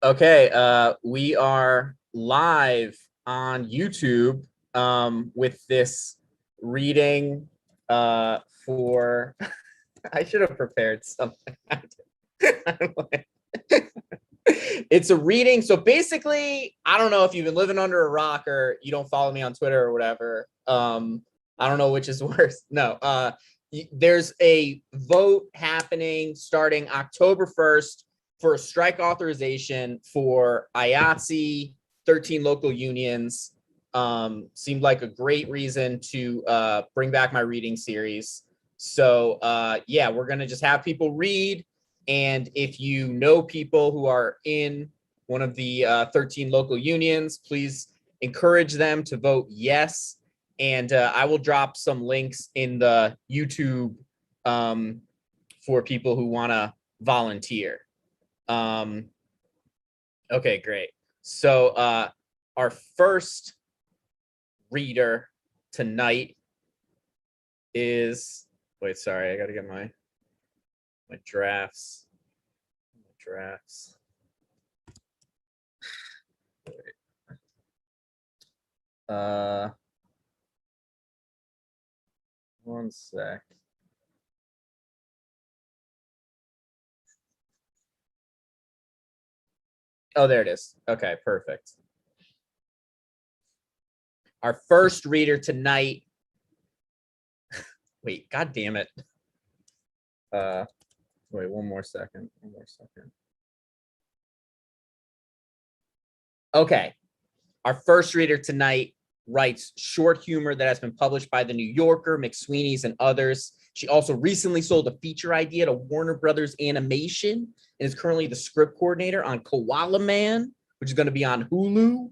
Okay, we are live on YouTube with this reading for I should have prepared something. It's a reading. So basically, I don't know if you've been living under a rock or you don't follow me on Twitter or whatever. I don't know which is worse. No, there's a vote happening starting October 1st for a strike authorization for IATSE, 13 local unions. Seemed like a great reason to bring back my reading series. So yeah, we're gonna just have people read. And if you know people who are in one of the 13 local unions, please encourage them to vote yes. And I will drop some links in the YouTube for people who want to volunteer. Okay, great. So our first reader tonight is, wait, sorry, I got to get my drafts. One sec. Oh, there it is. Okay, perfect. Our first reader tonight. Wait, god damn it. Wait, one more second. Okay. Our first reader tonight writes short humor that has been published by The New Yorker, McSweeney's, and others. She also recently sold a feature idea to Warner Brothers Animation and is currently the script coordinator on Koala Man, which is going to be on Hulu.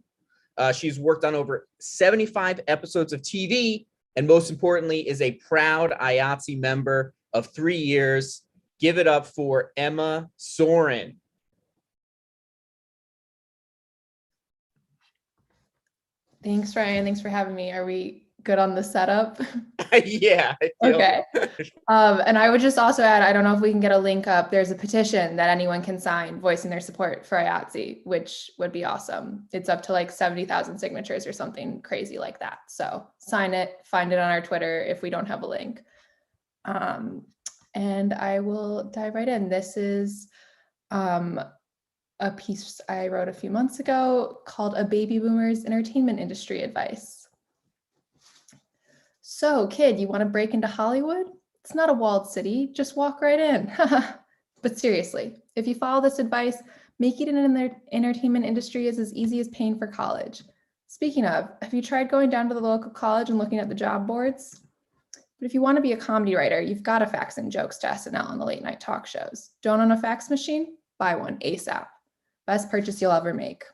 She's worked on over 75 episodes of TV, and most importantly, is a proud IATSE member of 3 years. Give it up for Emma Soren. Thanks, Ryan. Thanks for having me. Are we good on the setup? Yeah. Okay. And I would just also add, I don't know if we can get a link up. There's a petition that anyone can sign voicing their support for IATSE, which would be awesome. It's up to like 70,000 signatures or something crazy like that. So sign it, find it on our Twitter if we don't have a link. And I will dive right in. This is a piece I wrote a few months ago called A Baby Boomer's Entertainment Industry Advice. So, kid, you want to break into Hollywood? It's not a walled city, just walk right in. But seriously, if you follow this advice, making it in the entertainment industry is as easy as paying for college. Speaking of, have you tried going down to the local college and looking at the job boards? But if you want to be a comedy writer, you've got to fax in jokes to SNL on the late night talk shows. Don't own a fax machine? Buy one ASAP. Best purchase you'll ever make.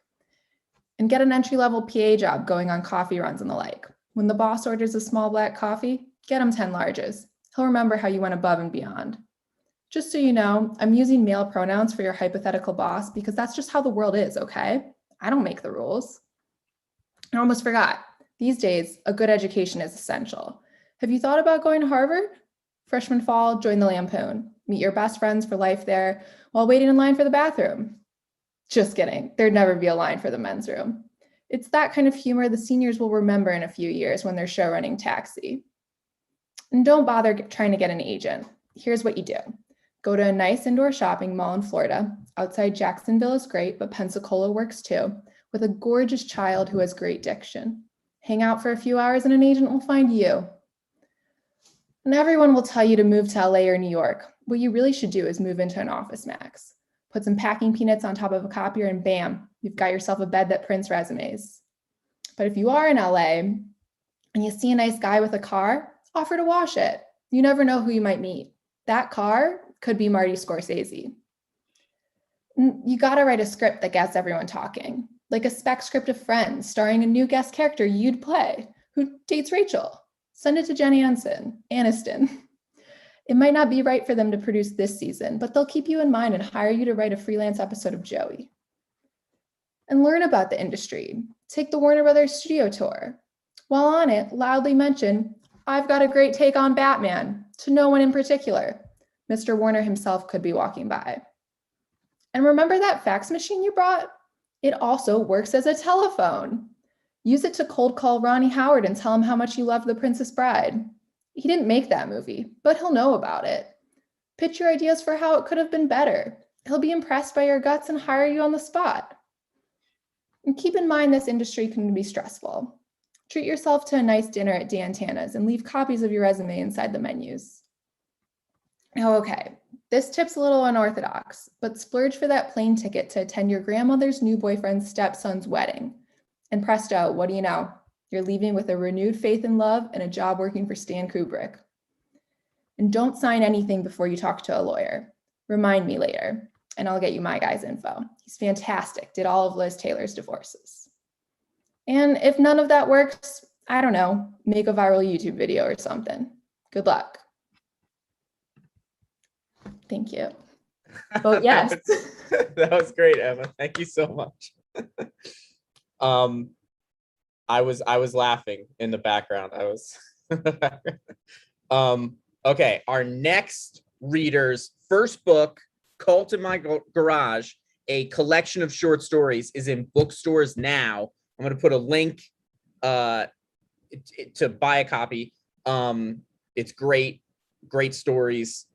And get an entry-level PA job going on coffee runs and the like. When the boss orders a small black coffee, get him 10 larges. He'll remember how you went above and beyond. Just so you know, I'm using male pronouns for your hypothetical boss because that's just how the world is, okay? I don't make the rules. I almost forgot. These days, a good education is essential. Have you thought about going to Harvard? Freshman fall, join the Lampoon. Meet your best friends for life there while waiting in line for the bathroom. Just kidding. There'd never be a line for the men's room. It's that kind of humor the seniors will remember in a few years when they're show running Taxi. And don't bother trying to get an agent. Here's what you do. Go to a nice indoor shopping mall in Florida. Outside Jacksonville is great, but Pensacola works too, with a gorgeous child who has great diction. Hang out for a few hours and an agent will find you. And everyone will tell you to move to LA or New York. What you really should do is move into an Office Max. Put some packing peanuts on top of a copier and bam, you've got yourself a bed that prints resumes. But if you are in LA and you see a nice guy with a car, offer to wash it. You never know who you might meet. That car could be Marty Scorsese. You gotta write a script that gets everyone talking, like a spec script of Friends starring a new guest character you'd play who dates Rachel. Send it to Jenny Aniston. It might not be right for them to produce this season, but they'll keep you in mind and hire you to write a freelance episode of Joey. And learn about the industry. Take the Warner Brothers studio tour. While on it, loudly mention, I've got a great take on Batman, to no one in particular. Mr. Warner himself could be walking by. And remember that fax machine you brought? It also works as a telephone. Use it to cold call Ronnie Howard and tell him how much you love The Princess Bride. He didn't make that movie, but he'll know about it. Pitch your ideas for how it could have been better. He'll be impressed by your guts and hire you on the spot. And keep in mind this industry can be stressful. Treat yourself to a nice dinner at Dan Tana's and leave copies of your resume inside the menus. Now, okay, this tip's a little unorthodox, but splurge for that plane ticket to attend your grandmother's new boyfriend's stepson's wedding. And presto, what do you know? You're leaving with a renewed faith in love and a job working for Stan Kubrick. And don't sign anything before you talk to a lawyer. Remind me later, and I'll get you my guy's info. He's fantastic, did all of Liz Taylor's divorces. And if none of that works, I don't know, make a viral YouTube video or something. Good luck. Thank you. Oh, yes. That was great, Emma. Thank you so much. I was laughing in the background. Okay, our next reader's first book, Cult in My Garage, a collection of short stories, is in bookstores now. I'm going to put a link to buy a copy. It's great stories.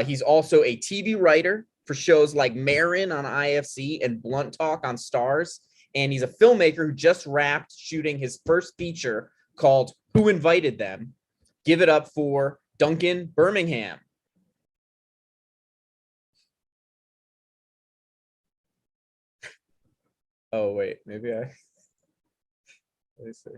He's also a TV writer for shows like Marin on IFC and Blunt Talk on Stars. And he's a filmmaker who just wrapped shooting his first feature called Who Invited Them? Give it up for Duncan Birmingham. Oh, wait, maybe let me see.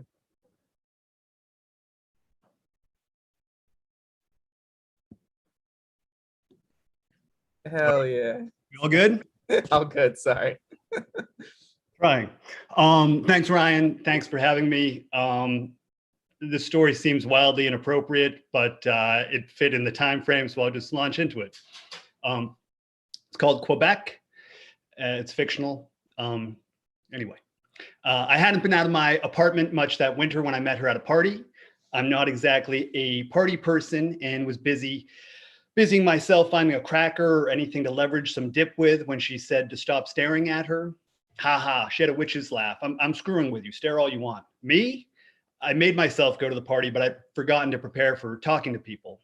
Hell yeah. You all good? All good, sorry. Trying. Thanks, Ryan. Thanks for having me. The story seems wildly inappropriate, but it fit in the time frame, so I'll just launch into it. It's called Quebec. It's fictional. Anyway, I hadn't been out of my apartment much that winter when I met her at a party. I'm not exactly a party person and was busying myself finding a cracker or anything to leverage some dip with when she said to stop staring at her. Ha ha, she had a witch's laugh. I'm screwing with you. Stare all you want. Me? I made myself go to the party, but I'd forgotten to prepare for talking to people.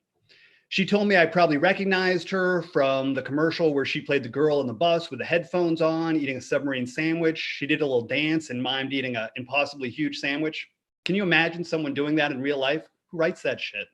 She told me I probably recognized her from the commercial where she played the girl in the bus with the headphones on, eating a submarine sandwich. She did a little dance and mimed eating an impossibly huge sandwich. Can you imagine someone doing that in real life? Who writes that shit?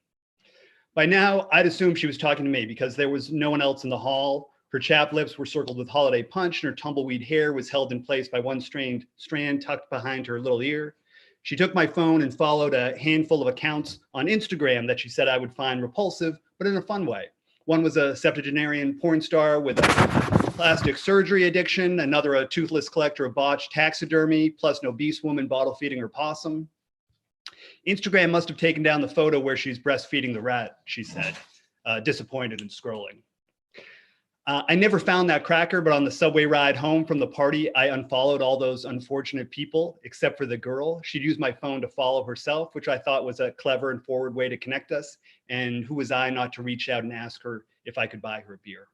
By now, I'd assume she was talking to me because there was no one else in the hall. Her chapped lips were circled with holiday punch and her tumbleweed hair was held in place by one strand tucked behind her little ear. She took my phone and followed a handful of accounts on Instagram that she said I would find repulsive, but in a fun way. One was a septuagenarian porn star with a plastic surgery addiction, another a toothless collector of botched taxidermy, plus an obese woman bottle feeding her possum. Instagram must have taken down the photo where she's breastfeeding the rat, she said, disappointed and scrolling. I never found that cracker, but on the subway ride home from the party, I unfollowed all those unfortunate people, except for the girl. She'd used my phone to follow herself, which I thought was a clever and forward way to connect us. And who was I not to reach out and ask her if I could buy her a beer?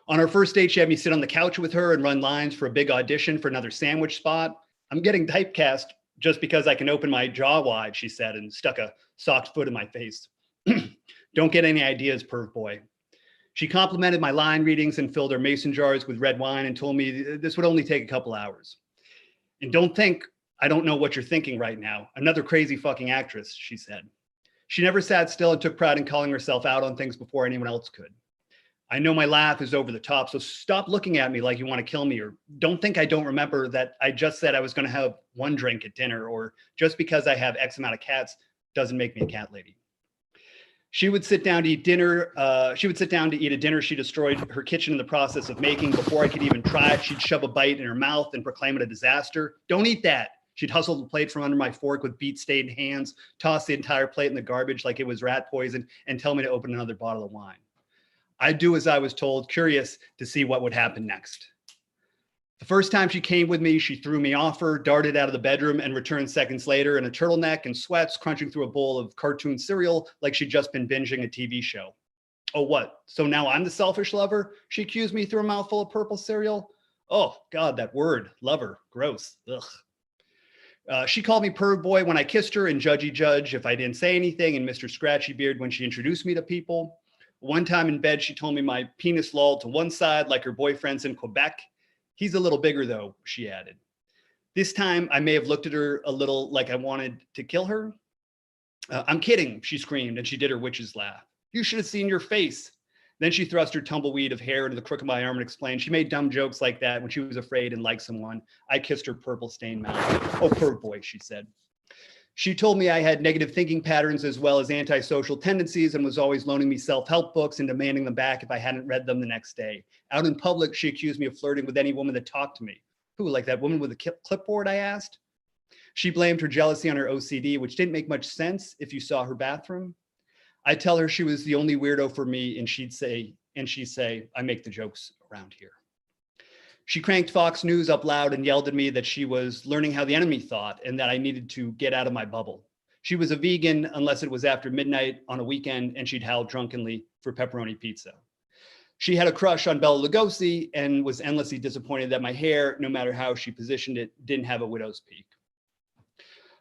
On our first date, she had me sit on the couch with her and run lines for a big audition for another sandwich spot. I'm getting typecast just because I can open my jaw wide, she said, and stuck a socked foot in my face. Don't get any ideas, perv boy. She complimented my line readings and filled her mason jars with red wine and told me this would only take a couple hours. And don't think I don't know what you're thinking right now. Another crazy fucking actress, she said. She never sat still and took pride in calling herself out on things before anyone else could. I know my laugh is over the top, so stop looking at me like you want to kill me, or don't think I don't remember that I just said I was going to have one drink at dinner, or just because I have X amount of cats doesn't make me a cat lady. She would sit down to eat dinner. She would sit down to eat a dinner she destroyed her kitchen in the process of making. Before I could even try it, she'd shove a bite in her mouth and proclaim it a disaster. Don't eat that. She'd hustle the plate from under my fork with beet-stained hands, toss the entire plate in the garbage like it was rat poison, and tell me to open another bottle of wine. I'd do as I was told, curious to see what would happen next. The first time she came with me, she threw me off her, darted out of the bedroom, and returned seconds later in a turtleneck and sweats, crunching through a bowl of cartoon cereal like she'd just been binging a TV show. Oh, what? So now I'm the selfish lover? She accused me through a mouthful of purple cereal. Oh, God, that word, lover, gross. Ugh. She called me perv boy when I kissed her and judgy judge if I didn't say anything, and Mr. Scratchy Beard when she introduced me to people. One time in bed, she told me my penis lolled to one side like her boyfriend's in Quebec. He's a little bigger though, she added. This time I may have looked at her a little like I wanted to kill her. I'm kidding, she screamed, and she did her witch's laugh. You should have seen your face. Then she thrust her tumbleweed of hair into the crook of my arm and explained she made dumb jokes like that when she was afraid and liked someone. I kissed her purple stained mouth. Oh, perv boy, she said. She told me I had negative thinking patterns as well as antisocial tendencies and was always loaning me self-help books and demanding them back if I hadn't read them the next day. Out in public, she accused me of flirting with any woman that talked to me. Who, like that woman with the clipboard, I asked? She blamed her jealousy on her OCD, which didn't make much sense if you saw her bathroom. I'd tell her she was the only weirdo for me, and she'd say, I make the jokes around here. She cranked Fox News up loud and yelled at me that she was learning how the enemy thought and that I needed to get out of my bubble. She was a vegan unless it was after midnight on a weekend, and she'd howl drunkenly for pepperoni pizza. She had a crush on Bela Lugosi and was endlessly disappointed that my hair, no matter how she positioned it, didn't have a widow's peak.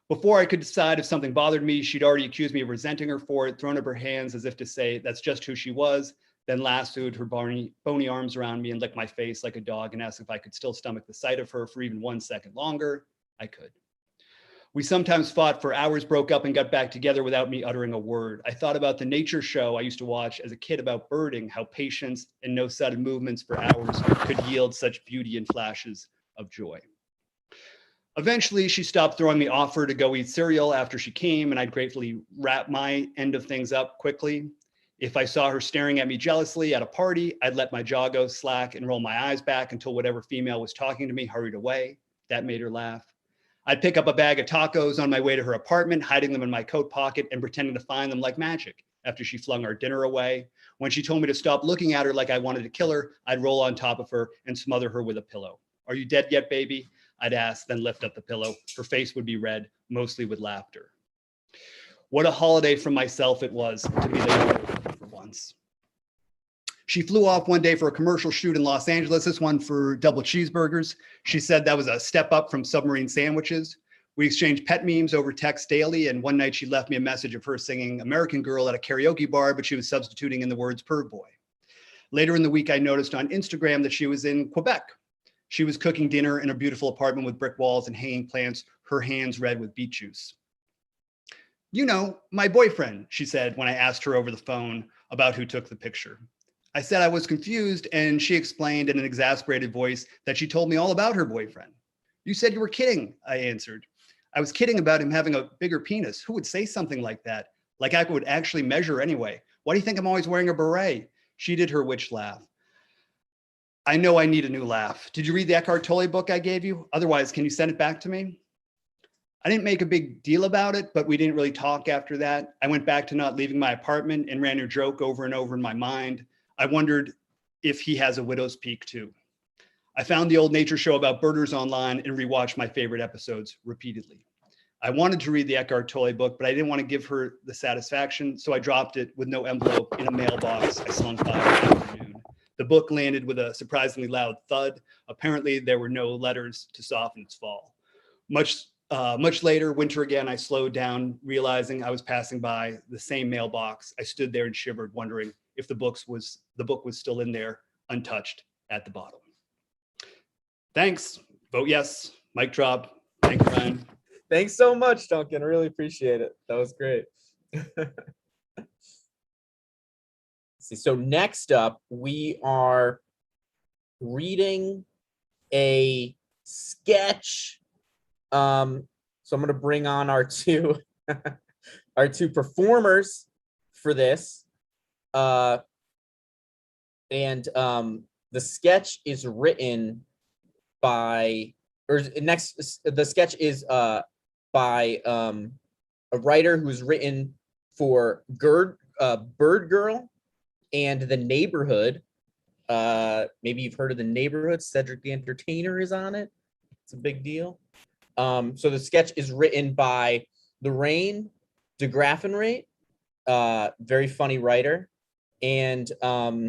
Before I could decide if something bothered me, she'd already accused me of resenting her for it, thrown up her hands as if to say that's just who she was, then lassoed her bony arms around me and licked my face like a dog and asked if I could still stomach the sight of her for even 1 second longer. I could. We sometimes fought for hours, broke up, and got back together without me uttering a word. I thought about the nature show I used to watch as a kid about birding, how patience and no sudden movements for hours could yield such beauty and flashes of joy. Eventually, she stopped throwing me offer to go eat cereal after she came, and I'd gratefully wrap my end of things up quickly. If I saw her staring at me jealously at a party, I'd let my jaw go slack and roll my eyes back until whatever female was talking to me hurried away. That made her laugh. I'd pick up a bag of tacos on my way to her apartment, hiding them in my coat pocket and pretending to find them like magic after she flung our dinner away. When she told me to stop looking at her like I wanted to kill her, I'd roll on top of her and smother her with a pillow. Are you dead yet, baby? I'd ask, then lift up the pillow. Her face would be red, mostly with laughter. What a holiday from myself it was to be there for once. She flew off one day for a commercial shoot in Los Angeles, this one for double cheeseburgers. She said that was a step up from submarine sandwiches. We exchanged pet memes over text daily, and one night she left me a message of her singing American Girl at a karaoke bar, but she was substituting in the words perv boy. Later in the week, I noticed on Instagram that she was in Quebec. She was cooking dinner in a beautiful apartment with brick walls and hanging plants, her hands red with beet juice. You know, my boyfriend, she said when I asked her over the phone about who took the picture. I said I was confused, and she explained in an exasperated voice that she told me all about her boyfriend. You said you were kidding, I answered. I was kidding about him having a bigger penis. Who would say something like that? Like I would actually measure anyway. Why do you think I'm always wearing a beret? She did her witch laugh. I know I need a new laugh. Did you read the Eckhart Tolle book I gave you? Otherwise, can you send it back to me? I didn't make a big deal about it, but we didn't really talk after that. I went back to not leaving my apartment and ran her joke over and over in my mind. I wondered if he has a widow's peak too. I found the old nature show about birders online and rewatched my favorite episodes repeatedly. I wanted to read the Eckhart Tolle book, but I didn't want to give her the satisfaction, so I dropped it with no envelope in a mailbox I slunk by that afternoon. The book landed with a surprisingly loud thud. Apparently, there were no letters to soften its fall. Much later, winter again, I slowed down, realizing I was passing by the same mailbox. I stood there and shivered, wondering if the book was still in there, untouched at the bottom. Thanks. Vote yes. Mic drop. Thank you, Ryan. Thanks so much, Duncan. I really appreciate it. That was great. So next up, we are reading a sketch. So I'm going to bring on our two performers for this. The sketch is written by, the sketch is by a writer who's written for Bird Girl and The Neighborhood. Maybe you've heard of The Neighborhood. Cedric the Entertainer is on it. It's a big deal. So the sketch is written by Lorraine DeGraffenreidt, very funny writer. And I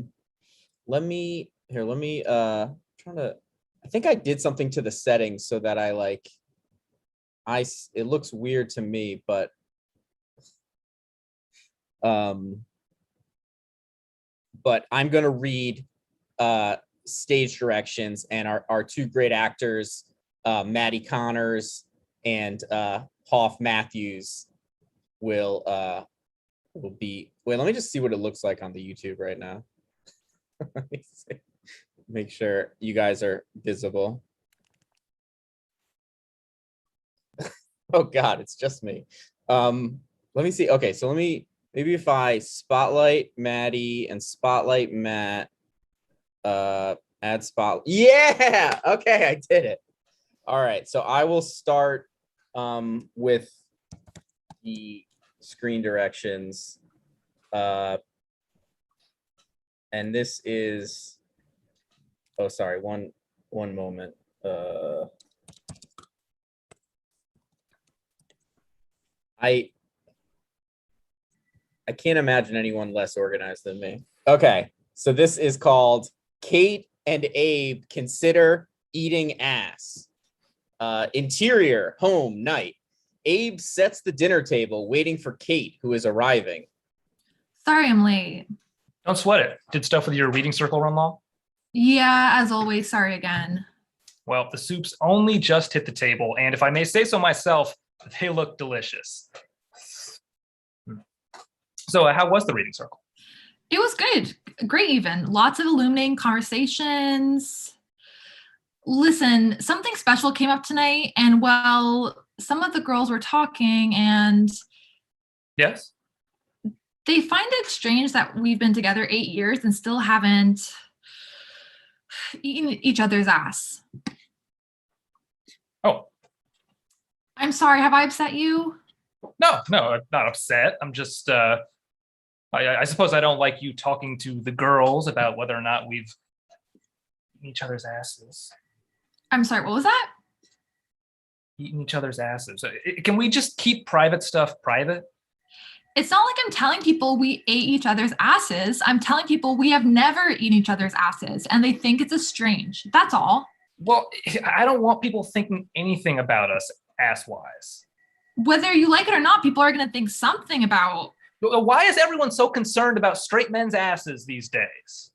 think I did something to the settings so that it looks weird to me, but I'm gonna read stage directions, and our two great actors, Maddie Connors and Hoff Matthews, will be. Wait, let me just see what it looks like on the YouTube right now. Let me see. Make sure you guys are visible. Oh God, it's just me. Let me see. Okay, so maybe if I spotlight Maddie and spotlight Matt, add spot. Yeah. Okay, I did it. All right, so I will start with the screen directions. And this is, oh, sorry, one moment. I can't imagine anyone less organized than me. Okay, so this is called Kate and Abe Consider Eating Ass. Interior, home, night. Abe sets the dinner table waiting for Kate, who is arriving. Sorry I'm late. Don't sweat it. Did stuff with your reading circle run long? Yeah, as always, sorry again. Well, the soups only just hit the table, and if I may say so myself, they look delicious. So how was the reading circle? It was good. Great even. Lots of illuminating conversations. Listen, something special came up tonight, and well, some of the girls were talking, and Yes? they find it strange that we've been together 8 years and still haven't eaten each other's ass. Oh, I'm sorry, have I upset you? no, I'm not upset. I'm just, I suppose I don't like you talking to the girls about whether or not we've eaten each other's asses. I'm sorry, what was that? Eating each other's asses. Can we just keep private stuff private? It's not like I'm telling people we ate each other's asses. I'm telling people we have never eaten each other's asses, and they think it's a strange. That's all. Well, I don't want people thinking anything about us ass-wise. Whether you like it or not, people are going to think something about. Why is everyone so concerned about straight men's asses these days?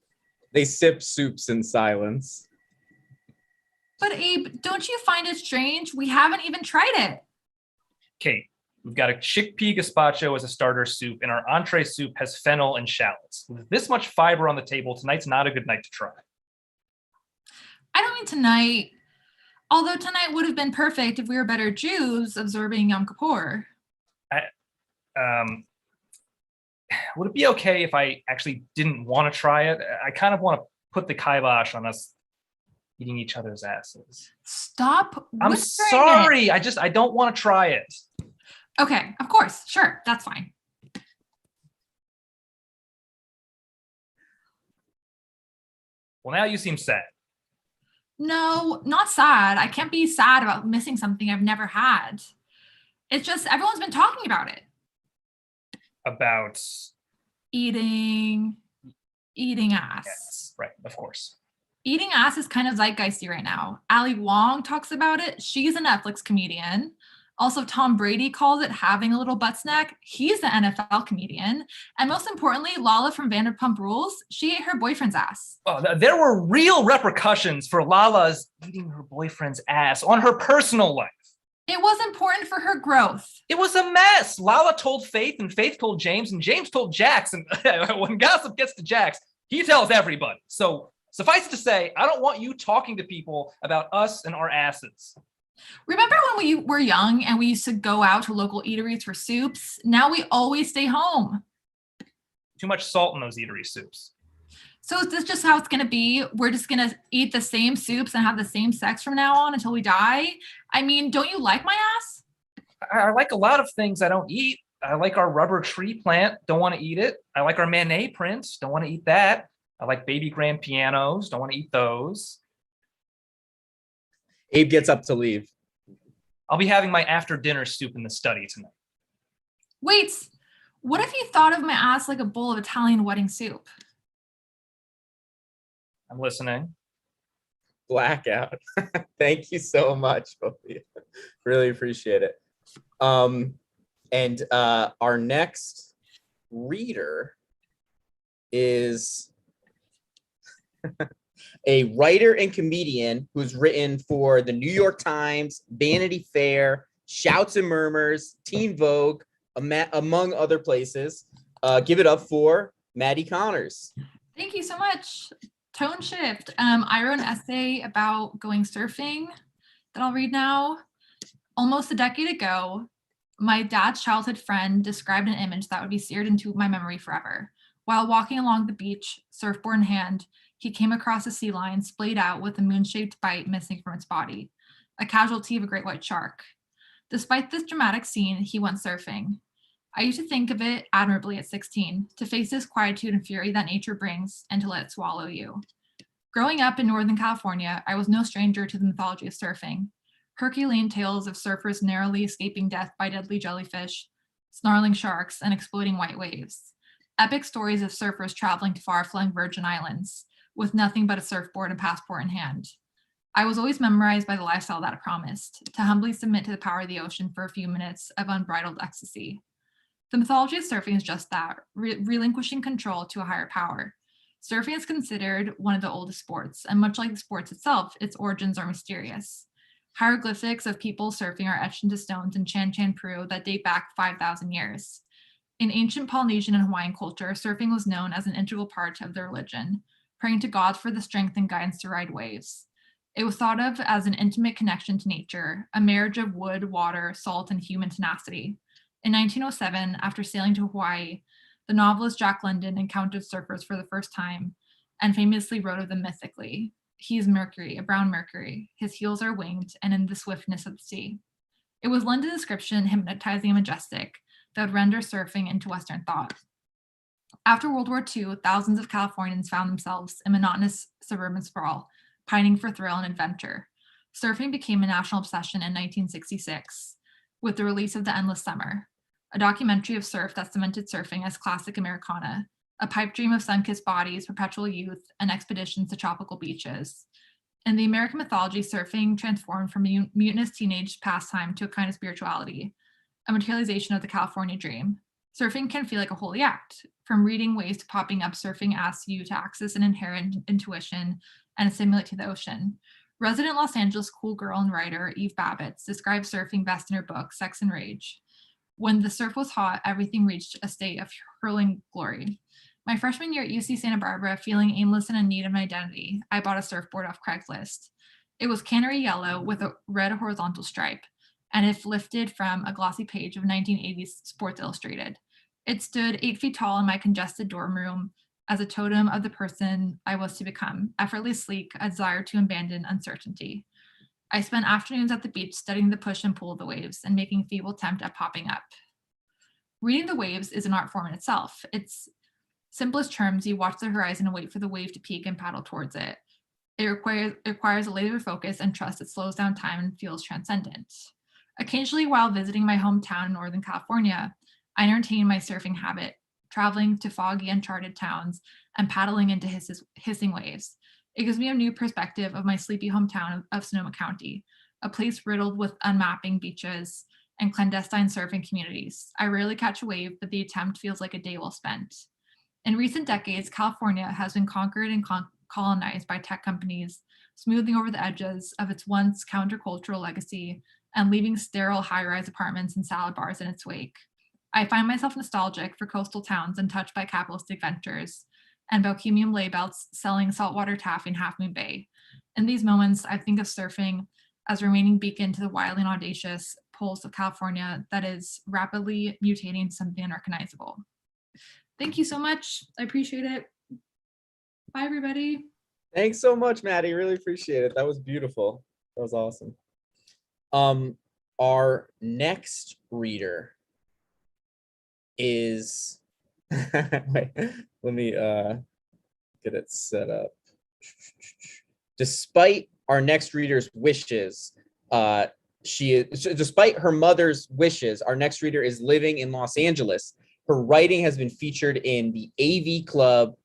They sip soups in silence. But Abe, don't you find it strange? We haven't even tried it. Kate, we've got a chickpea gazpacho as a starter soup, and our entree soup has fennel and shallots. With this much fiber on the table, tonight's not a good night to try. I don't mean tonight. Although tonight would have been perfect if we were better Jews observing Yom Kippur. Would it be okay if I actually didn't want to try it? I kind of want to put the kibosh on us eating each other's asses. Stop. I'm sorry. I don't want to try it. Okay, of course. Sure, that's fine. Well, now you seem sad. No, not sad. I can't be sad about missing something I've never had. It's just everyone's been talking about it. About Eating ass. yes, right, of course. Eating ass is kind of zeitgeisty right now. Ali Wong talks about it. She's a Netflix comedian. Also, Tom Brady calls it having a little butt snack. He's the NFL comedian. And most importantly, Lala from Vanderpump Rules, she ate her boyfriend's ass. Oh, there were real repercussions for Lala's eating her boyfriend's ass on her personal life. It was important for her growth. It was a mess. Lala told Faith, and Faith told James, and James told Jax. And when gossip gets to Jax, he tells everybody. So suffice it to say, I don't want you talking to people about us and our asses. Remember when we were young and we used to go out to local eateries for soups? Now we always stay home. Too much salt in those eatery soups. So is this just how it's going to be? We're just going to eat the same soups and have the same sex from now on until we die? I mean, don't you like my ass? I like a lot of things I don't eat. I like our rubber tree plant. Don't want to eat it. I like our Manet prints. Don't want to eat that. I like baby grand pianos. Don't want to eat those. Abe gets up to leave. I'll be having my after dinner soup in the study tonight. Wait, What if you thought of my ass like a bowl of Italian wedding soup? I'm listening. Blackout. Thank you so much, both of you. Really appreciate it. And our next reader is a writer and comedian who's written for the New York Times, Vanity Fair, Shouts and Murmurs, Teen Vogue, among other places. Give it up for Maddie Connors. Thank you so much. Tone shift. I wrote an essay about going surfing that I'll read now. Almost a decade ago, my dad's childhood friend described an image that would be seared into my memory forever. While walking along the beach, surfboard in hand, he came across a sea lion splayed out with a moon-shaped bite missing from its body, a casualty of a great white shark. Despite this dramatic scene, he went surfing. I used to think of it admirably at 16, to face this quietude and fury that nature brings and to let it swallow you. Growing up in Northern California, I was no stranger to the mythology of surfing. Herculean tales of surfers narrowly escaping death by deadly jellyfish, snarling sharks, and exploding white waves. Epic stories of surfers traveling to far-flung Virgin Islands with nothing but a surfboard and passport in hand. I was always memorized by the lifestyle that it promised, to humbly submit to the power of the ocean for a few minutes of unbridled ecstasy. The mythology of surfing is just that, relinquishing control to a higher power. Surfing is considered one of the oldest sports, and much like the sports itself, its origins are mysterious. Hieroglyphics of people surfing are etched into stones in Chan Chan, Peru that date back 5,000 years. In ancient Polynesian and Hawaiian culture, surfing was known as an integral part of their religion, praying to gods for the strength and guidance to ride waves. It was thought of as an intimate connection to nature, a marriage of wood, water, salt, and human tenacity. In 1907, after sailing to Hawaii, the novelist Jack London encountered surfers for the first time and famously wrote of them mythically. He is Mercury, a brown Mercury. His heels are winged and in the swiftness of the sea. It was London's description, hypnotizing and majestic, that would render surfing into Western thought. After World War II, thousands of Californians found themselves in monotonous suburban sprawl, pining for thrill and adventure. Surfing became a national obsession in 1966 with the release of The Endless Summer, a documentary of surf that cemented surfing as classic Americana, a pipe dream of sun-kissed bodies, perpetual youth, and expeditions to tropical beaches. In the American mythology, surfing transformed from a mutinous teenage pastime to a kind of spirituality, a materialization of the California dream. Surfing can feel like a holy act. From reading waves to popping up, surfing asks you to access an inherent intuition and assimilate to the ocean. Resident Los Angeles cool girl and writer Eve Babbitt describes surfing best in her book, Sex and Rage. When the surf was hot, everything reached a state of hurling glory. My freshman year at UC Santa Barbara, feeling aimless and in need of an identity, I bought a surfboard off Craigslist. It was canary yellow with a red horizontal stripe, and if lifted from a glossy page of 1980s Sports Illustrated. It stood 8 feet tall in my congested dorm room as a totem of the person I was to become, effortlessly sleek, a desire to abandon uncertainty. I spent afternoons at the beach studying the push and pull of the waves and making feeble attempt at popping up. Reading the waves is an art form in itself. Its simplest terms, you watch the horizon and wait for the wave to peak and paddle towards it. It requires a laser focus and trust that slows down time and feels transcendent. Occasionally, while visiting my hometown in Northern California, I entertain my surfing habit, traveling to foggy, uncharted towns and paddling into hissing waves. It gives me a new perspective of my sleepy hometown of Sonoma County, a place riddled with unmapping beaches and clandestine surfing communities. I rarely catch a wave, but the attempt feels like a day well spent. In recent decades, California has been conquered and colonized by tech companies, smoothing over the edges of its once countercultural legacy and leaving sterile high-rise apartments and salad bars in its wake. I find myself nostalgic for coastal towns untouched by capitalistic ventures and bohemian layabouts selling saltwater taffy in Half Moon Bay. In these moments, I think of surfing as a remaining beacon to the wildly and audacious poles of California that is rapidly mutating into something unrecognizable. Thank you so much. I appreciate it. Bye, everybody. Thanks so much, Maddie. Really appreciate it. That was beautiful. That was awesome. Our next reader is wait, let me get it set up. Despite our next reader's wishes, despite her mother's wishes, our next reader is living in Los Angeles. Her writing has been featured in the AV Club,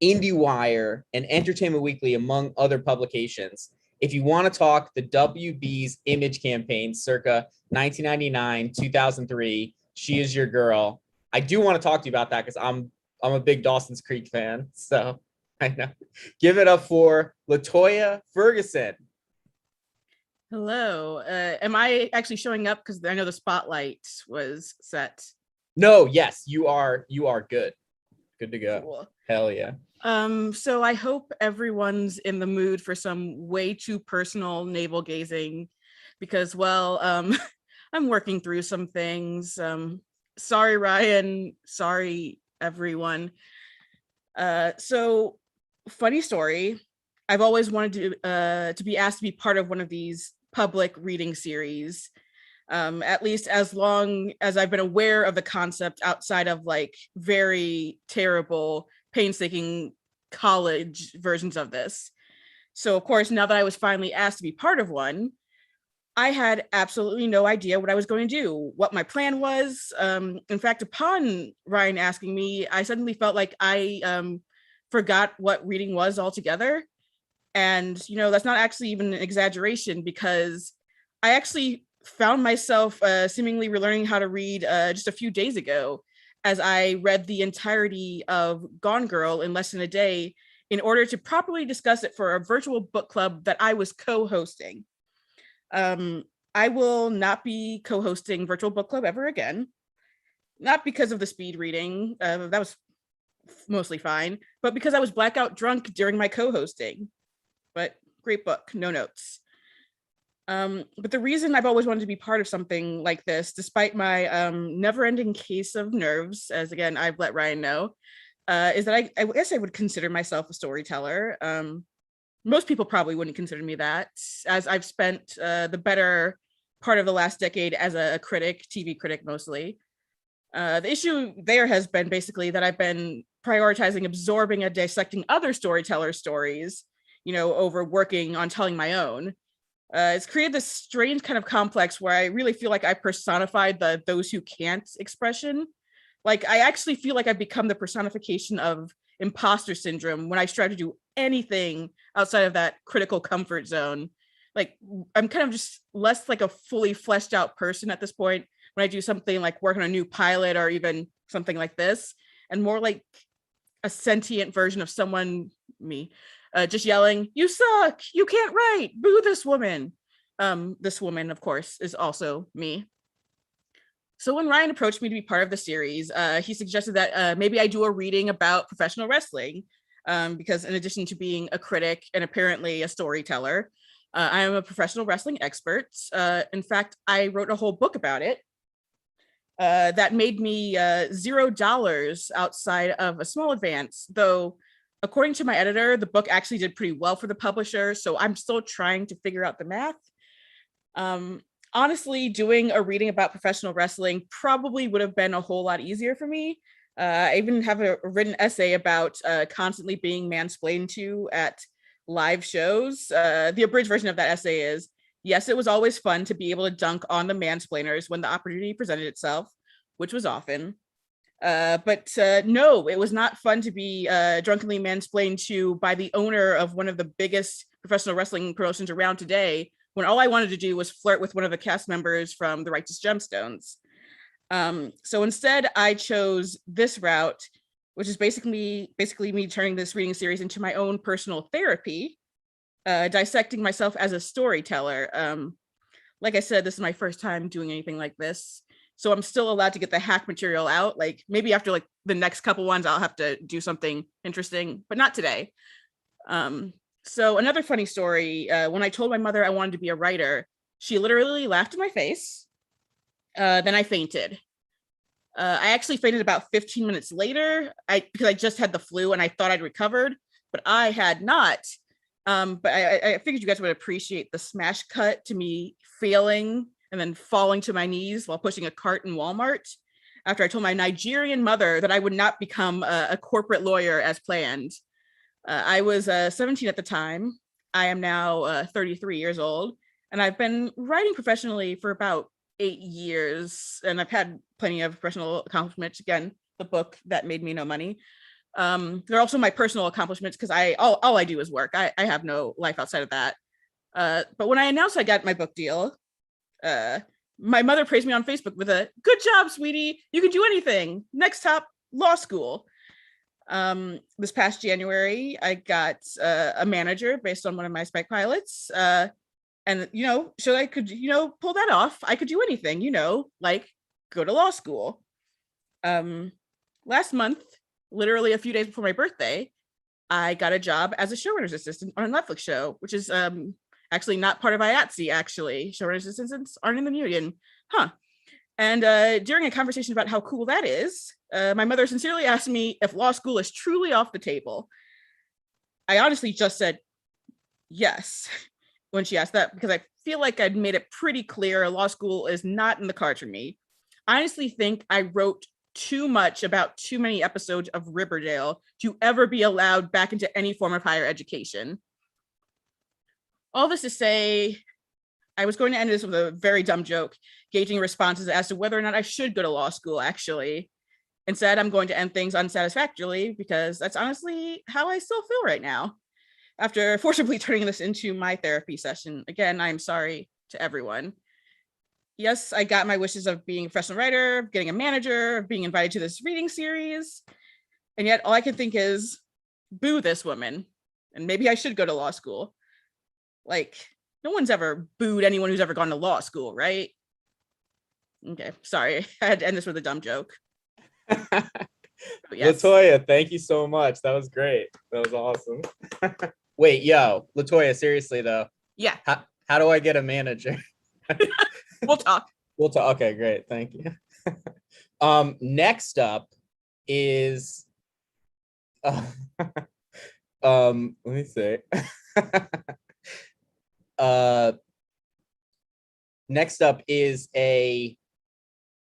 IndieWire, and Entertainment Weekly, among other publications. If you want to talk the WB's image campaign circa 1999, 2003, she is your girl. I do want to talk to you about that because I'm a big Dawson's Creek fan. So I know. Give it up for LaToya Ferguson. Hello. Am I actually showing up? Because I know the spotlight was set. No, yes, you are good. Good to go. Cool. Hell yeah. So I hope everyone's in the mood for some way too personal navel gazing because, well, I'm working through some things. Sorry, Ryan. Sorry, everyone. So funny story. I've always wanted to be asked to be part of one of these public reading series, at least as long as I've been aware of the concept outside of like very terrible, painstaking college versions of this. So of course, now that I was finally asked to be part of one, I had absolutely no idea what I was going to do, what my plan was. In fact, upon Ryan asking me, I suddenly felt like I forgot what reading was altogether. And, you know, that's not actually even an exaggeration because I actually found myself seemingly relearning how to read just a few days ago as I read the entirety of Gone Girl in less than a day in order to properly discuss it for a virtual book club that I was co-hosting. I will not be co-hosting virtual book club ever again, not because of the speed reading, that was mostly fine, but because I was blackout drunk during my co-hosting. But great book, no notes. But the reason I've always wanted to be part of something like this, despite my never-ending case of nerves, as again, I've let Ryan know, is that I guess I would consider myself a storyteller. Most people probably wouldn't consider me that, as I've spent the better part of the last decade as a critic, TV critic mostly. The issue there has been basically that I've been prioritizing absorbing and dissecting other storytellers' stories, you know, over working on telling my own. It's created this strange kind of complex where I really feel like I personified the those who can't expression. Like I actually feel like I've become the personification of imposter syndrome when I strive to do anything outside of that critical comfort zone. Like I'm kind of just less like a fully fleshed out person at this point when I do something like work on a new pilot or even something like this, and more like a sentient version of someone, me, just yelling, "You suck! You can't write! Boo this woman!" This woman, of course, is also me. So when Ryan approached me to be part of the series, he suggested that maybe I do a reading about professional wrestling, because in addition to being a critic and apparently a storyteller, I am a professional wrestling expert. In fact, I wrote a whole book about it that made me $0 outside of a small advance, though according to my editor, the book actually did pretty well for the publisher, so I'm still trying to figure out the math. Honestly, doing a reading about professional wrestling probably would have been a whole lot easier for me. I even have a written essay about constantly being mansplained to at live shows. The abridged version of that essay is, yes, it was always fun to be able to dunk on the mansplainers when the opportunity presented itself, which was often. But no, it was not fun to be drunkenly mansplained to by the owner of one of the biggest professional wrestling promotions around today, when all I wanted to do was flirt with one of the cast members from the Righteous Gemstones. So instead, I chose this route, which is basically me turning this reading series into my own personal therapy, dissecting myself as a storyteller. Like I said, this is my first time doing anything like this, so I'm still allowed to get the hack material out. Like maybe after like the next couple ones, I'll have to do something interesting, but not today. So another funny story, when I told my mother I wanted to be a writer, she literally laughed in my face. Then I fainted. I actually fainted about 15 minutes later because I just had the flu and I thought I'd recovered, but I had not. But I figured you guys would appreciate the smash cut to me failing and then falling to my knees while pushing a cart in Walmart after I told my Nigerian mother that I would not become a corporate lawyer as planned. I was 17 at the time. I am now 33 years old, and I've been writing professionally for about 8 years, and I've had plenty of professional accomplishments, again, the book that made me no money. They're also my personal accomplishments because all I do is work. I have no life outside of that. But when I announced I got my book deal, my mother praised me on Facebook with a "Good job, sweetie. You can do anything. Next stop, law school." This past January, I got a manager based on one of my spec pilots. And, so I could, pull that off. I could do anything, like go to law school. Last month, literally a few days before my birthday, I got a job as a showrunner's assistant on a Netflix show, which is actually not part of IATSE, actually. Showrunner's assistants aren't in the union. And during a conversation about how cool that is, my mother sincerely asked me if law school is truly off the table. I honestly just said yes when she asked that, because I feel like I'd made it pretty clear law school is not in the cards for me. I honestly think I wrote too much about too many episodes of Riverdale to ever be allowed back into any form of higher education. All this to say, I was going to end this with a very dumb joke, gauging responses as to whether or not I should go to law school, actually. Instead, I'm going to end things unsatisfactorily because that's honestly how I still feel right now. After forcibly turning this into my therapy session, again, I'm sorry to everyone. Yes, I got my wishes of being a professional writer, getting a manager, being invited to this reading series. And yet all I can think is, boo this woman. And maybe I should go to law school. Like, no one's ever booed anyone who's ever gone to law school, right? Okay, sorry. I had to end this with a dumb joke. Yes. LaToya, thank you so much. That was great. That was awesome. Wait, LaToya, seriously though. Yeah. How do I get a manager? We'll talk. Okay, great. Thank you. Next up is let me see. Next up is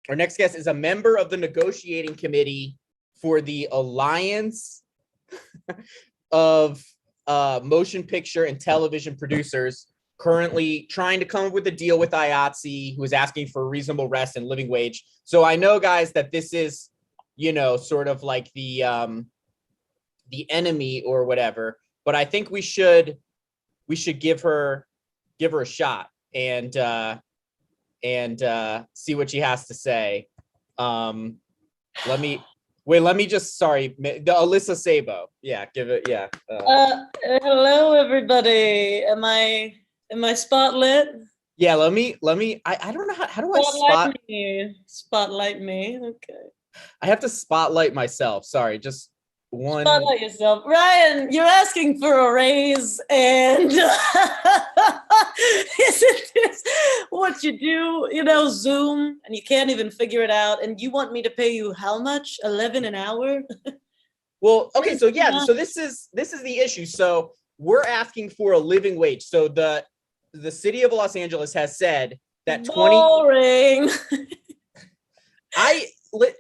our next guest is a member of the negotiating committee for the Alliance of Motion Picture and Television Producers, currently trying to come up with a deal with IATSE, who is asking for a reasonable rest and living wage. So I know, guys, that this is, sort of like the enemy or whatever, but I think we should give her a shot and see what she has to say. Let me just, the Alyssa Sabo. Yeah, give it. Yeah. Hello, everybody. Am I spotlit? Yeah. Let me. I don't know how do I spotlight me? Okay. I have to spotlight myself. Sorry, just one. Spotlight yourself, Ryan. You're asking for a raise, and isn't this what you do? Zoom, and you can't even figure it out, and you want me to pay you how much? 11 an hour? Well, okay, so yeah, so this is the issue. So we're asking for a living wage. So the city of Los Angeles has said that 20. Boring.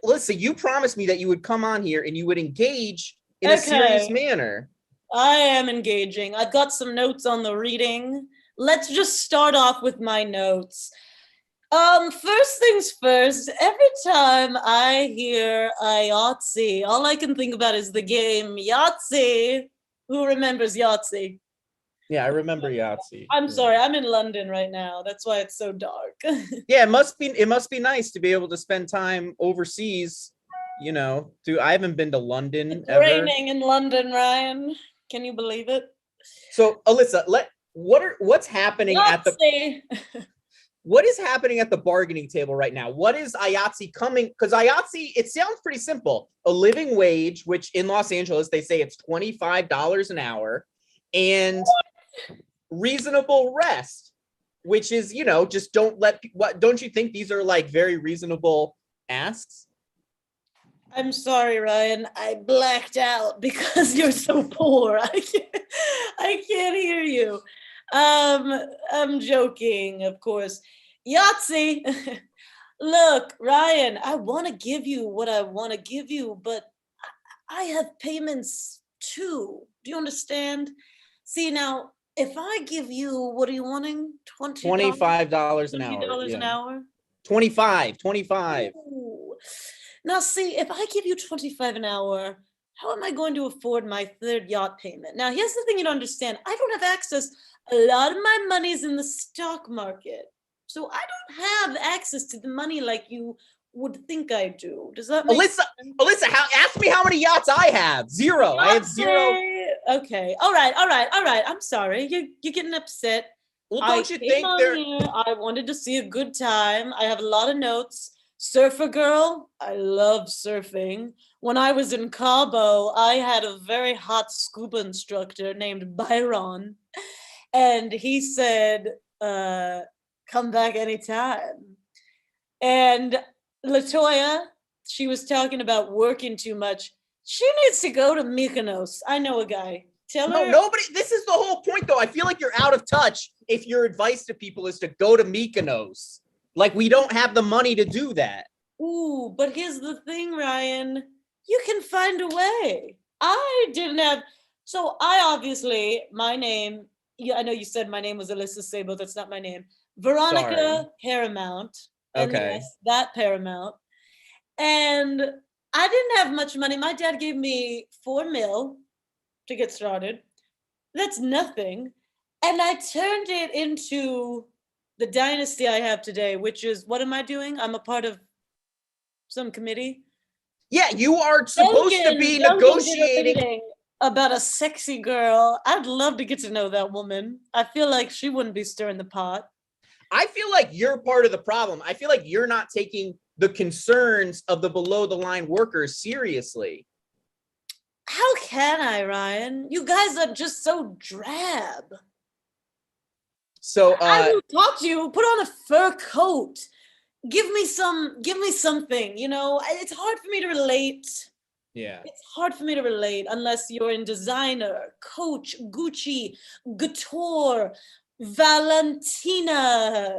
Listen, you promised me that you would come on here and you would engage in a serious manner. I am engaging. I've got some notes on the reading. Let's just start off with my notes. First things first, every time I hear IATSE, all I can think about is the game Yahtzee. Who remembers Yahtzee? Yeah, I remember Yahtzee. I'm sorry, I'm in London right now. That's why it's so dark. Yeah, it must be nice to be able to spend time overseas. I haven't been to London it's ever. Raining in London, Ryan. Can you believe it? So, Alyssa, what's happening what is happening at the bargaining table right now? What is IATSE coming? Because IATSE, it sounds pretty simple. A living wage, which in Los Angeles they say it's $25 an hour, and reasonable rest, which is, just don't you think these are like very reasonable asks? I'm sorry, Ryan. I blacked out because you're so poor. I can't hear you. I'm joking, of course. Yahtzee. Look, Ryan, I want to give you what I want to give you, but I have payments too. Do you understand? See, now, if I give you, what are you wanting? $25 an hour. $20 an hour? 25. Ooh. Now, see, if I give you $25 an hour, how am I going to afford my third yacht payment? Now, here's the thing you don't understand. I don't have access. A lot of my money's in the stock market. So I don't have access to the money like you would think I do. Does that make sense? Alyssa, ask me how many yachts I have. Zero. I have zero. Okay. All right. I'm sorry. You're getting upset. Well, don't you think I wanted to see a good time. I have a lot of notes. Surfer girl, I love surfing. When I was in Cabo, I had a very hot scuba instructor named Byron, and he said, come back anytime. And LaToya, she was talking about working too much. She needs to go to Mykonos. I know a guy. Tell her. Nobody. This is the whole point, though. I feel like you're out of touch if your advice to people is to go to Mykonos. Like, we don't have the money to do that. Ooh, but here's the thing, Ryan. You can find a way. I didn't have. So I obviously, my name, I know you said my name was Alyssa Sabo. That's not my name. Veronica Paramount. Okay. Yes, that Paramount. And I didn't have much money. My dad gave me $4 million to get started. That's nothing. And I turned it into the dynasty I have today, which is, what am I doing? I'm a part of some committee. Yeah, you are supposed to be negotiating about a sexy girl. I'd love to get to know that woman. I feel like she wouldn't be stirring the pot. I feel like you're part of the problem. I feel like you're not taking the concerns of the below the line workers seriously. How can I, Ryan? You guys are just so drab. So I will talk to you. Put on a fur coat. Give me something. You know, it's hard for me to relate. Yeah. It's hard for me to relate unless you're in designer, Coach, Gucci, Couture, Valentina.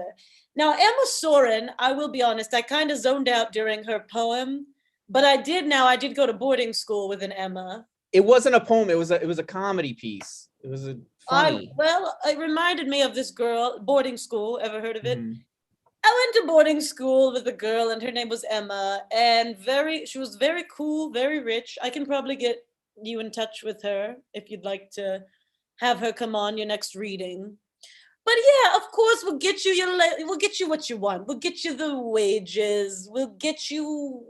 Now, Emma Soren, I will be honest, I kind of zoned out during her poem, but I did go to boarding school with an Emma. It wasn't a poem. It was a comedy piece. It was a funny. It reminded me of this girl, boarding school. Ever heard of it? Mm-hmm. I went to boarding school with a girl, and her name was Emma, and she was very cool, very rich. I can probably get you in touch with her if you'd like to have her come on your next reading. But yeah, of course, we'll get you what you want. We'll get you the wages. We'll get you.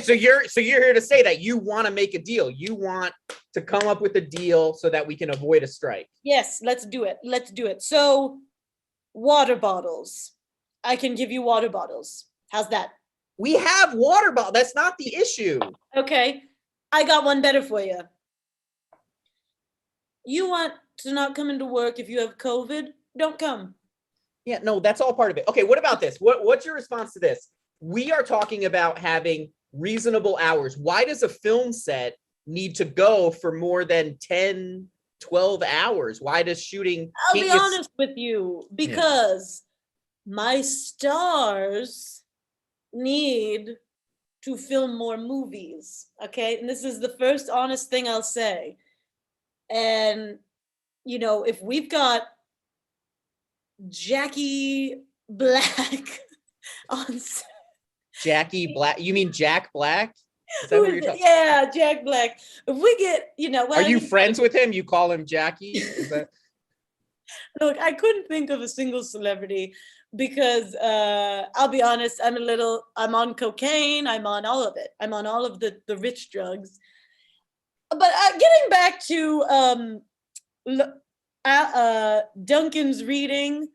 So you're here to say that you want to make a deal. You want to come up with a deal so that we can avoid a strike. Yes, let's do it. So, water bottles. I can give you water bottles. How's that? We have water bottles. That's not the issue. Okay, I got one better for you. You want to not come into work if you have COVID? Don't come. Yeah, no, that's all part of it. Okay, what about this? What's your response to this? We are talking about having reasonable hours. Why does a film set need to go for more than 10, 12 hours? Why does shooting... I'll be honest with you, because my stars need to film more movies, okay? And this is the first honest thing I'll say. And, you know, if we've got Jackie Black on set. Jackie Black? You mean Jack Black? Is that what you're talking? Yeah, Jack Black. If we get, are you friends with him? You call him Jackie? Is that... Look, I couldn't think of a single celebrity because I'll be honest, I'm on cocaine. I'm on all of it. I'm on all of the rich drugs. But getting back to Duncan's reading,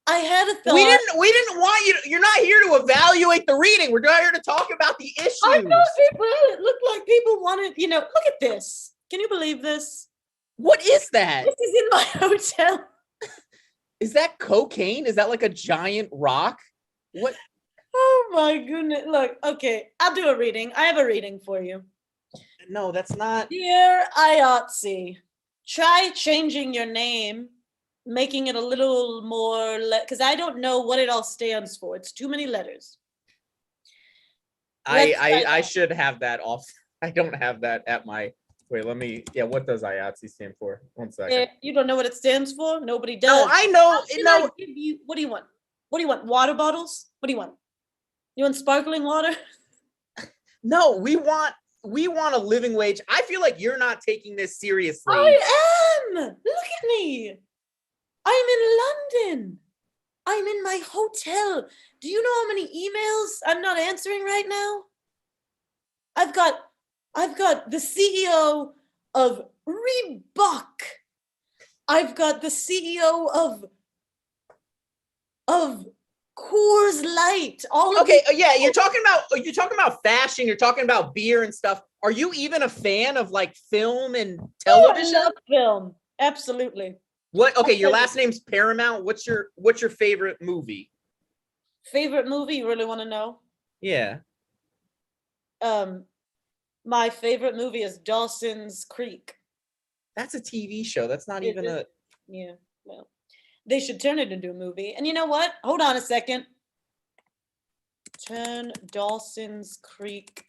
I had a thought. We didn't want you to, you're not here to evaluate the reading. We're not here to talk about the issues. I know it looked like people wanted, look at this. Can you believe this? What is that? This is in my hotel. Is that cocaine? Is that like a giant rock? What? Oh my goodness. Look, okay, I'll do a reading. I have a reading for you. No, that's not. Dear IATSE, try changing your name, making it a little more, because I don't know what it all stands for. It's too many letters. I should have that off. I don't have that at my, wait, what does IATSE stand for? 1 second. You don't know what it stands for? Nobody does. No, I know. I give you, what do you want? What do you want? Water bottles? What do you want? You want sparkling water? No, we want a living wage. I feel like you're not taking this seriously. I am. Look at me. I'm in London. I'm in my hotel. Do you know how many emails I'm not answering right now? I've got the CEO of Reebok. I've got the CEO of Coors Light. Okay, yeah, you're talking about fashion, you're talking about beer and stuff. Are you even a fan of like film and television? I love film. Absolutely. What? Okay, your last name's Paramount. What's your favorite movie? Favorite movie? You really want to know? Yeah. My favorite movie is Dawson's Creek. That's a TV show. That's not even a. Yeah. Well, they should turn it into a movie. And you know what? Hold on a second. Turn Dawson's Creek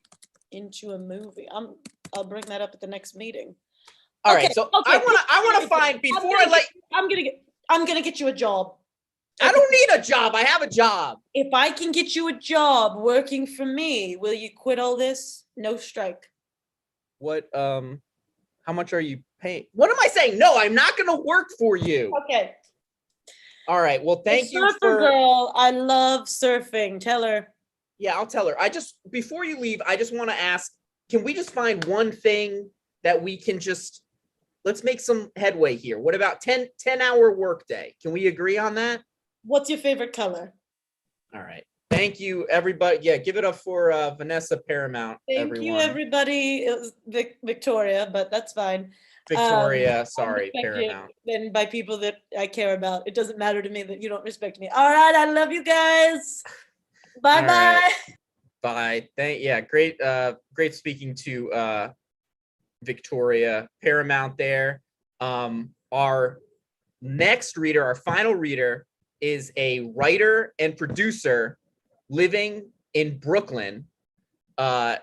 into a movie. I'll bring that up at the next meeting. All right. So I want to find before I let. I'm gonna get you a job. I don't need a job. I have a job. If I can get you a job working for me, will you quit all this? No strike. What? How much are you paying? What am I saying? No, I'm not going to work for you. Okay. All right. Well, thank you for. Girl, I love surfing. Tell her. Yeah, I'll tell her. Before you leave, I just want to ask, can we just find one thing that we can let's make some headway here. What about 10-hour workday? Can we agree on that? What's your favorite color? All right. Thank you, everybody. Yeah, give it up for Vanessa Paramount. Thank you, everybody. It was Victoria, but that's fine. Victoria, sorry, Paramount. And by people that I care about. It doesn't matter to me that you don't respect me. All right, I love you guys. Bye-bye. Right. Bye. Great speaking to Victoria Paramount there. Our next reader, our final reader, is a writer and producer living in Brooklyn.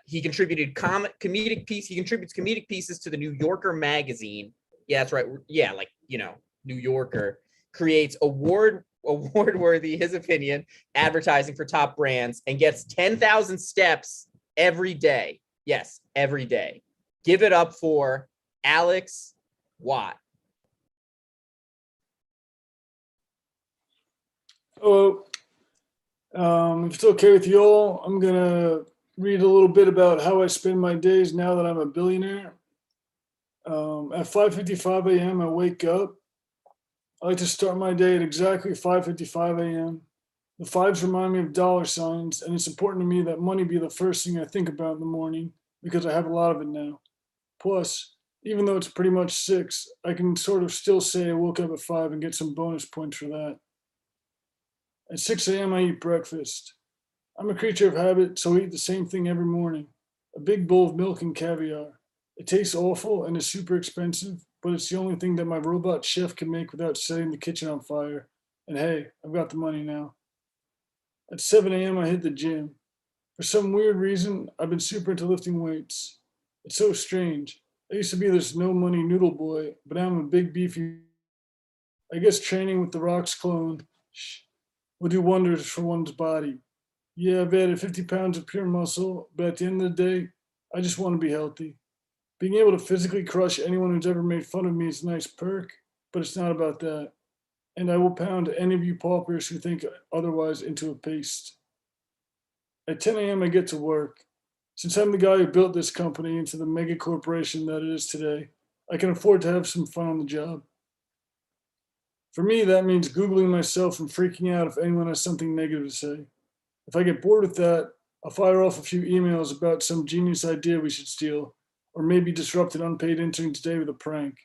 He contributed comedic piece. He contributes comedic pieces to the New Yorker magazine. Yeah, that's right. Yeah, like, New Yorker. Creates award-worthy, his opinion, advertising for top brands, and gets 10,000 steps every day. Yes, every day. Give it up for Alex Watt. Hello. If it's okay with you all, I'm going to read a little bit about how I spend my days now that I'm a billionaire. At 5:55 a.m., I wake up. I like to start my day at exactly 5:55 a.m. The fives remind me of dollar signs, and it's important to me that money be the first thing I think about in the morning because I have a lot of it now. Plus, even though it's pretty much 6, I can sort of still say I woke up at 5 and get some bonus points for that. At 6 a.m., I eat breakfast. I'm a creature of habit, so I eat the same thing every morning. A big bowl of milk and caviar. It tastes awful and is super expensive, but it's the only thing that my robot chef can make without setting the kitchen on fire. And hey, I've got the money now. At 7 a.m., I hit the gym. For some weird reason, I've been super into lifting weights. It's so strange. I used to be this no-money noodle boy, but now I'm a big beefy. I guess training with The Rock's clone will do wonders for one's body. Yeah, I've added 50 pounds of pure muscle, but at the end of the day, I just want to be healthy. Being able to physically crush anyone who's ever made fun of me is a nice perk, but it's not about that. And I will pound any of you paupers who think otherwise into a paste. At 10 a.m., I get to work. Since I'm the guy who built this company into the mega corporation that it is today, I can afford to have some fun on the job. For me, that means Googling myself and freaking out if anyone has something negative to say. If I get bored with that, I'll fire off a few emails about some genius idea we should steal, or maybe disrupt an unpaid intern today with a prank.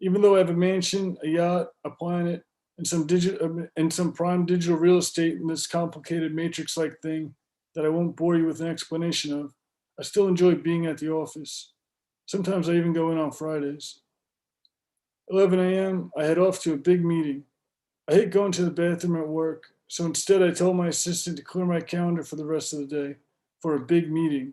Even though I have a mansion, a yacht, a planet, and some prime digital real estate in this complicated matrix-like thing that I won't bore you with an explanation of, I still enjoy being at the office. Sometimes I even go in on Fridays. 11 a.m., I head off to a big meeting. I hate going to the bathroom at work, so instead I tell my assistant to clear my calendar for the rest of the day for a big meeting,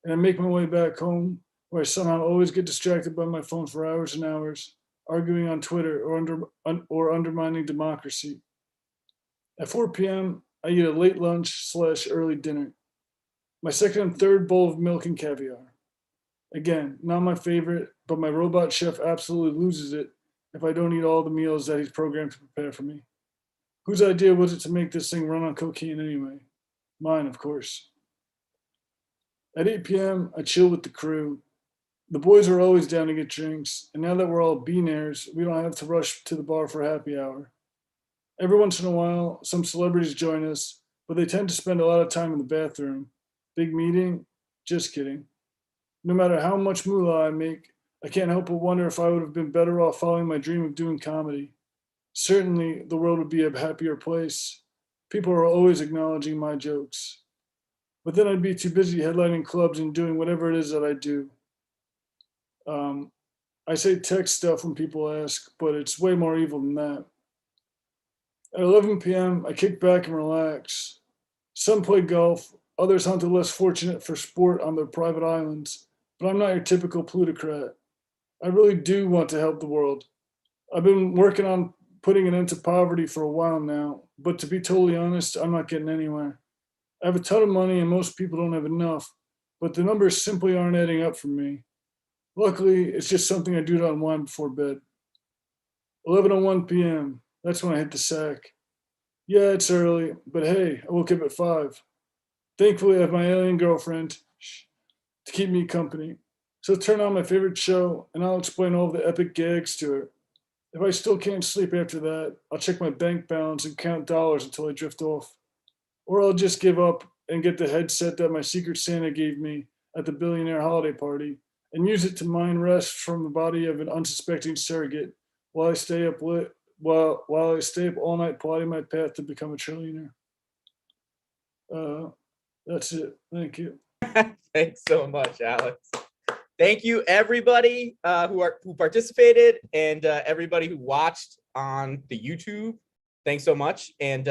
and I make my way back home, where I somehow always get distracted by my phone for hours and hours, arguing on Twitter or undermining democracy. At 4 p.m., I eat a late lunch / early dinner. My second and third bowl of milk and caviar. Again, not my favorite, but my robot chef absolutely loses it if I don't eat all the meals that he's programmed to prepare for me. Whose idea was it to make this thing run on cocaine anyway? Mine, of course. At 8 p.m., I chill with the crew. The boys are always down to get drinks, and now that we're all billionaires, we don't have to rush to the bar for happy hour. Every once in a while, some celebrities join us, but they tend to spend a lot of time in the bathroom. Big meeting? Just kidding. No matter how much moolah I make, I can't help but wonder if I would have been better off following my dream of doing comedy. Certainly, the world would be a happier place. People are always acknowledging my jokes. But then I'd be too busy headlining clubs and doing whatever it is that I do. I say tech stuff when people ask, but it's way more evil than that. At 11 p.m., I kick back and relax. Some play golf, others hunt the less fortunate for sport on their private islands, but I'm not your typical plutocrat. I really do want to help the world. I've been working on putting an end to poverty for a while now, but to be totally honest, I'm not getting anywhere. I have a ton of money and most people don't have enough, but the numbers simply aren't adding up for me. Luckily, it's just something I do to unwind before bed. 11:01 p.m., that's when I hit the sack. Yeah, it's early, but hey, I woke up at 5. Thankfully, I have my alien girlfriend to keep me company. So turn on my favorite show, and I'll explain all of the epic gags to her. If I still can't sleep after that, I'll check my bank balance and count dollars until I drift off. Or I'll just give up and get the headset that my Secret Santa gave me at the billionaire holiday party and use it to mine rest from the body of an unsuspecting surrogate while I stay up all night plotting my path to become a trillionaire. That's it. Thank you. Thanks so much, Alex. Thank you, everybody who participated and everybody who watched on the YouTube. Thanks so much. And